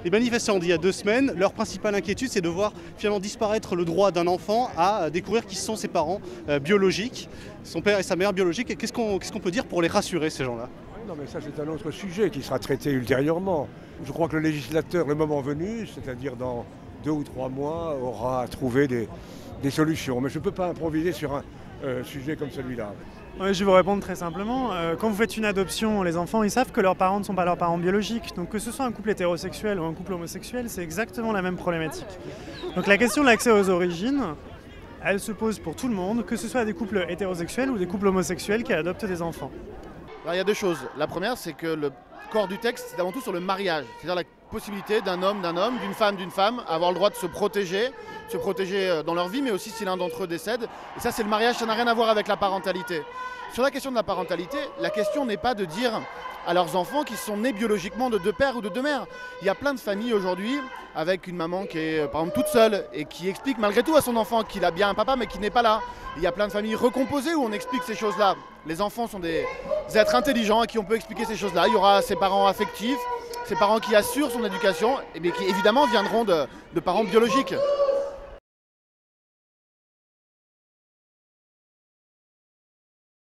Les manifestants ont dit il y a 2 semaines, leur principale inquiétude c'est de voir finalement disparaître le droit d'un enfant à découvrir qui sont ses parents biologiques, son père et sa mère biologiques. Et qu'est-ce qu'on peut dire pour les rassurer, ces gens-là? Non, mais ça c'est un autre sujet qui sera traité ultérieurement. Je crois que le législateur, le moment venu, c'est-à-dire dans 2 ou 3 mois, aura trouvé des solutions. Mais je ne peux pas improviser sur un sujet comme celui-là. Ouais, je vais vous répondre très simplement. Quand vous faites une adoption, les enfants ils savent que leurs parents ne sont pas leurs parents biologiques. Donc que ce soit un couple hétérosexuel ou un couple homosexuel, c'est exactement la même problématique. Donc la question de l'accès aux origines, elle se pose pour tout le monde, que ce soit des couples hétérosexuels ou des couples homosexuels qui adoptent des enfants. Alors, il y a 2 choses. La première, c'est que le corps du texte, c'est avant tout sur le mariage. C'est-à-dire la possibilité d'un homme, d'une femme, avoir le droit de se protéger dans leur vie, mais aussi si l'un d'entre eux décède. Et ça, c'est le mariage, ça n'a rien à voir avec la parentalité. Sur la question de la parentalité, la question n'est pas de dire à leurs enfants qu'ils sont nés biologiquement de 2 pères ou de 2 mères. Il y a plein de familles aujourd'hui avec une maman qui est par exemple toute seule et qui explique malgré tout à son enfant qu'il a bien un papa mais qui n'est pas là. Il y a plein de familles recomposées où on explique ces choses-là. Les enfants sont des êtres intelligents à qui on peut expliquer ces choses-là. Il y aura ses parents affectifs, ses parents qui assurent son éducation, mais qui évidemment viendront de parents biologiques.